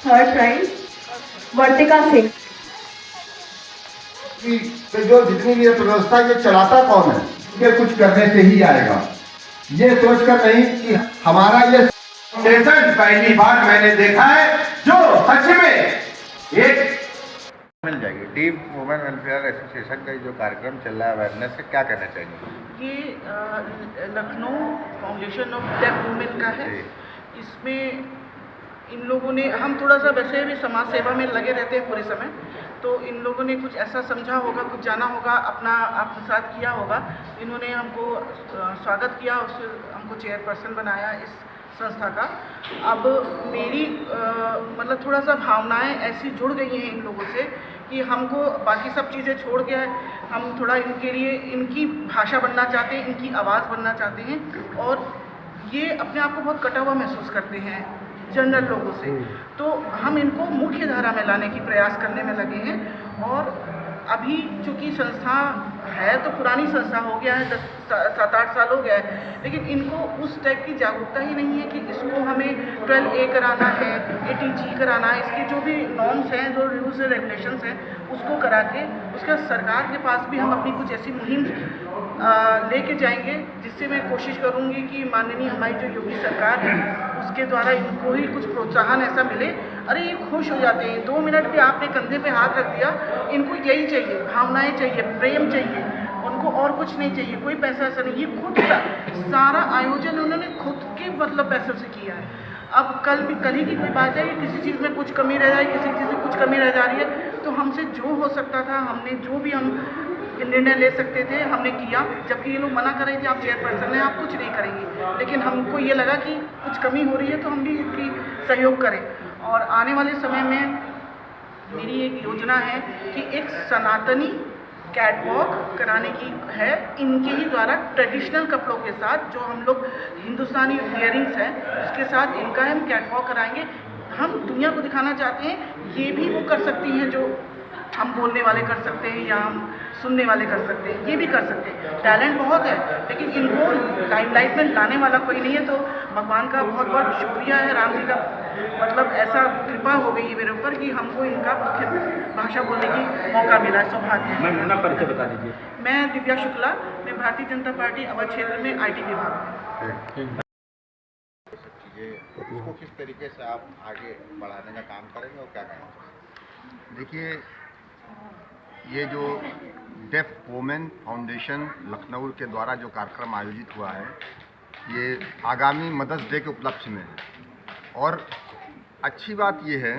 Third prize वर्तिका सिंह। कि जो जितनी भी व्यवस्था ये चलाता कौन है, ये कुछ करने से ही आएगा। ये सोचकर नहीं कि हमारा ये फाउंडेशन पहली बार मैंने देखा है जो सच में एक मिल जाएगी। डीप वुमेन वेलफेयर एसोसिएशन का जो कार्यक्रम चल रहा है अवेयरनेस से, क्या कहना चाहिए? ये Lucknow foundation of deaf women का है। इसमें इन लोगों ने, हम थोड़ा सा वैसे भी समाज सेवा में लगे रहते हैं पूरे समय, तो इन लोगों ने कुछ ऐसा समझा होगा, कुछ जाना होगा, अपना आत्मसात किया होगा। इन्होंने हमको स्वागत किया और फिर हमको चेयरपर्सन बनाया इस संस्था का। अब मेरी मतलब थोड़ा सा भावनाएं ऐसी जुड़ गई हैं इन लोगों से कि हमको बाकी सब चीज़ें छोड़ के हम थोड़ा इनके लिए इनकी भाषा बनना चाहते हैं, इनकी आवाज़ बनना चाहते हैं। और ये अपने आप को बहुत कटा हुआ महसूस करते हैं जनरल लोगों से, तो हम इनको मुख्य धारा में लाने की प्रयास करने में लगे हैं। और अभी चूँकि संस्था है तो पुरानी संस्था हो गया है, 7-8 साल हो गया है, लेकिन इनको उस टाइप की जागरूकता ही नहीं है कि इसको हमें 12A कराना है, ATG कराना है। इसके जो भी नॉर्म्स हैं, जो रूल्स एंड रेगुलेशंस हैं, उसको करा के उसका सरकार के पास भी हम अपनी कुछ ऐसी मुहिम लेके जाएंगे, जिससे मैं कोशिश करूंगी कि माननीय हमारी जो योगी सरकार है उसके द्वारा इनको ही कुछ प्रोत्साहन ऐसा मिले। अरे ये खुश हो जाते हैं, 2 मिनट भी आपने कंधे पे हाथ रख दिया, इनको यही चाहिए, भावनाएं चाहिए, प्रेम चाहिए, उनको और कुछ नहीं चाहिए, कोई पैसा ऐसा नहीं। ये खुद सारा आयोजन उन्होंने खुद के मतलब पैसों से किया है। अब कल ही की कोई बात है कि किसी चीज़ में कुछ कमी रह जाए, किसी चीज़ में कुछ कमी रह जा रही है, तो हमसे जो हो सकता था, हमने जो भी हम निर्णय ले सकते थे हमने किया। जबकि ये लोग मना कर रहे थे, आप चेयरपर्सन हैं, आप कुछ नहीं करेंगे, लेकिन हमको ये लगा कि कुछ कमी हो रही है तो हम भी इनकी सहयोग करें। और आने वाले समय में मेरी एक योजना है कि एक सनातनी कैटवॉक कराने की है, इनके ही द्वारा ट्रेडिशनल कपड़ों के साथ, जो हम लोग हिंदुस्तानी इयरिंग्स हैं उसके साथ इनका हम कैटवॉक कराएंगे। हम दुनिया को दिखाना चाहते हैं ये भी वो कर सकती हैं जो हम बोलने वाले कर सकते हैं या हम सुनने वाले कर सकते हैं, ये भी कर सकते हैं। टैलेंट बहुत है, लेकिन इनको लाइमलाइट में लाने वाला कोई नहीं है। तो भगवान का बहुत बहुत शुक्रिया है, राम जी का मतलब ऐसा कृपा हो गई है मेरे ऊपर कि हमको इनका मुख्य भाषा बोलने की मौका मिला है, सौभाग्य। मैम अपना परिचय बता दीजिए। मैं दिव्या शुक्ला, मैं भारतीय जनता पार्टी अवध क्षेत्र में IT विभाग में। इसको किस तरीके से आप आगे बढ़ाने का काम करेंगे और क्या करेंगे? देखिए, ये जो डेफ वुमेन फाउंडेशन लखनऊ के द्वारा जो कार्यक्रम आयोजित हुआ है, ये आगामी मदर्स डे के उपलक्ष्य में है। और अच्छी बात ये है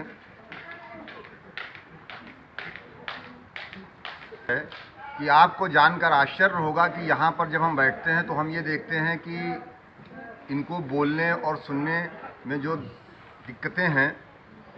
कि आपको जानकर आश्चर्य होगा कि यहाँ पर जब हम बैठते हैं तो हम ये देखते हैं कि इनको बोलने और सुनने में जो दिक्कतें हैं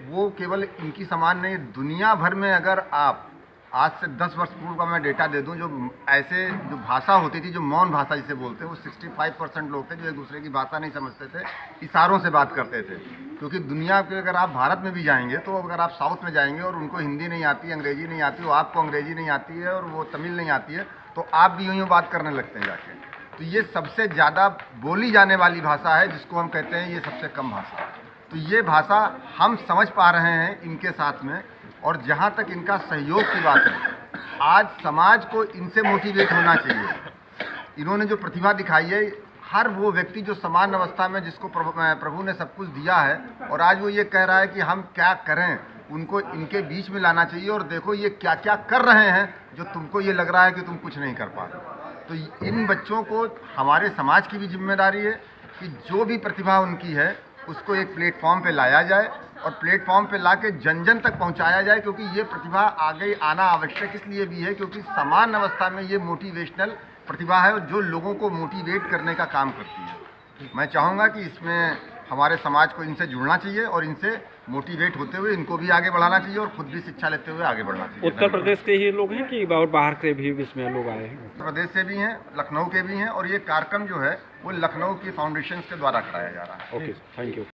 वो केवल इनकी समान नहीं, दुनिया भर में अगर आप आज से 10 वर्ष पूर्व का मैं डेटा दे दूं, जो ऐसे जो भाषा होती थी, जो मौन भाषा जिसे बोलते हैं, वो 65% लोग थे जो एक दूसरे की भाषा नहीं समझते थे, इशारों से बात करते थे। क्योंकि दुनिया के अगर आप भारत में भी जाएंगे तो अगर आप साउथ में जाएंगे और उनको हिंदी नहीं आती, अंग्रेजी नहीं आती, वो आपको अंग्रेजी नहीं आती है और वो तमिल नहीं आती है, तो आप भी यूँ बात करने लगते हैं जाके। तो ये सबसे ज़्यादा बोली जाने वाली भाषा है, जिसको हम कहते हैं ये सबसे कम भाषा। तो ये भाषा हम समझ पा रहे हैं इनके साथ में। और जहाँ तक इनका सहयोग की बात है, आज समाज को इनसे मोटिवेट होना चाहिए। इन्होंने जो प्रतिभा दिखाई है, हर वो व्यक्ति जो समान अवस्था में जिसको प्रभु ने सब कुछ दिया है और आज वो ये कह रहा है कि हम क्या करें, उनको इनके बीच में लाना चाहिए। और देखो ये क्या क्या कर रहे हैं जो तुमको ये लग रहा है कि तुम कुछ नहीं कर पा रहे। तो इन बच्चों को हमारे समाज की भी जिम्मेदारी है कि जो भी प्रतिभा उनकी है उसको एक प्लेटफॉर्म पे लाया जाए और प्लेटफॉर्म पे लाके जन जन तक पहुंचाया जाए। क्योंकि ये प्रतिभा आगे आना आवश्यक इसलिए भी है क्योंकि समान अवस्था में ये मोटिवेशनल प्रतिभा है जो लोगों को मोटिवेट करने का काम करती है। मैं चाहूँगा कि इसमें हमारे समाज को इनसे जुड़ना चाहिए और इनसे मोटिवेट होते हुए इनको भी आगे बढ़ाना चाहिए और खुद भी शिक्षा लेते हुए आगे बढ़ना चाहिए। उत्तर प्रदेश के ही लोग हैं कि और बाहर के भी इसमें लोग आए हैं? उत्तर प्रदेश से भी हैं, लखनऊ के भी हैं और ये कार्यक्रम जो है वो लखनऊ की फाउंडेशन के द्वारा कराया जा रहा है। Okay, thank you.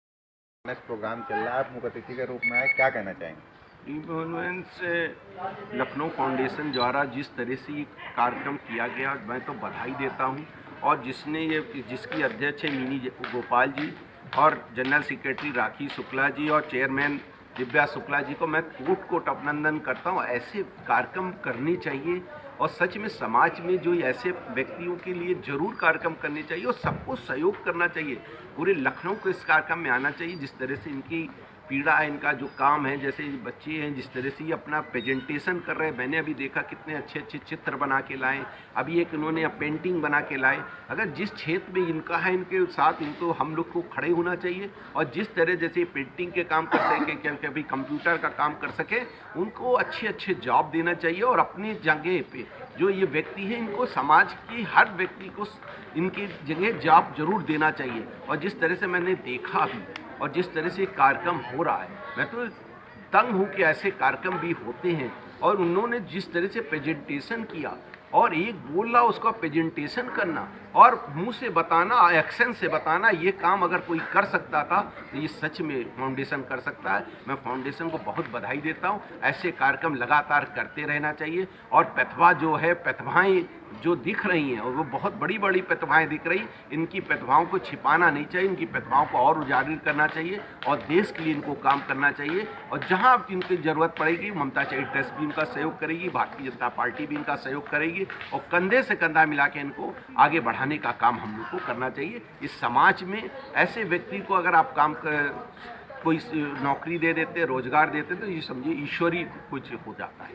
प्रोग्राम चल रहा है, आप मुख्य अतिथि के रूप में आए, क्या कहना चाहेंगे? इन्फ्लुएंस लखनऊ फाउंडेशन द्वारा जिस तरह से ये कार्यक्रम किया गया, मैं तो बधाई देता हूँ। और जिसकी अध्यक्ष है मिनी गोपाल जी और जनरल सेक्रेटरी राखी शुक्ला जी और चेयरमैन दिव्या शुक्ला जी को मैं कोट कोट अभिनंदन करता हूँ। ऐसे कार्यक्रम करने चाहिए और सच में समाज में जो ऐसे व्यक्तियों के लिए जरूर कार्यक्रम करने चाहिए और सबको सहयोग करना चाहिए। पूरे लखनऊ को इस कार्यक्रम में आना चाहिए। जिस तरह से इनकी पीड़ा है, इनका जो काम है, जैसे बच्चे हैं जिस तरह से ये अपना प्रेजेंटेशन कर रहे हैं, मैंने अभी देखा कितने अच्छे अच्छे चित्र बना के लाए। अभी एक इन्होंने पेंटिंग बना के लाए। अगर जिस क्षेत्र में इनका है, इनके साथ इनको हम लोग को खड़े होना चाहिए और जिस तरह जैसे पेंटिंग के काम कर सके, कभी कंप्यूटर का काम कर सके, उनको अच्छे अच्छे जॉब देना चाहिए। और अपनी जगह पे जो ये व्यक्ति है, इनको समाज की हर व्यक्ति को इनकी जगह जॉब जरूर देना चाहिए। और जिस तरह से मैंने देखा अभी और जिस तरह से कार्यक्रम हो रहा है, मैं तो तंग हूँ कि ऐसे कार्यक्रम भी होते हैं। और उन्होंने जिस तरह से प्रेजेंटेशन किया और एक बोल रहा उसका प्रेजेंटेशन करना और मुंह से बताना, एक्शन से बताना, ये काम अगर कोई कर सकता था तो ये सच में फाउंडेशन कर सकता है। मैं फाउंडेशन को बहुत बधाई देता हूँ। ऐसे कार्यक्रम लगातार करते रहना चाहिए। और प्रतिभा जो है, प्रतिभाएं जो दिख रही हैं और वो बहुत बड़ी बड़ी प्रतिभाएं दिख रही, इनकी प्रतिभाओं को छिपाना नहीं चाहिए, इनकी प्रतिभाओं को और उजागर करना चाहिए और देश के लिए इनको काम करना चाहिए। और जहां इनकी ज़रूरत पड़ेगी, ममता चैरिटेबल भी इनका सहयोग करेगी, भारतीय जनता पार्टी भी इनका सहयोग करेगी और कंधे से कंधा मिला के इनको आगे बढ़ाने का काम हम लोग को करना चाहिए। इस समाज में ऐसे व्यक्ति को अगर आप कोई नौकरी दे देते, रोजगार देते, तो ये समझिए ईश्वरीय कुछ हो जाता है।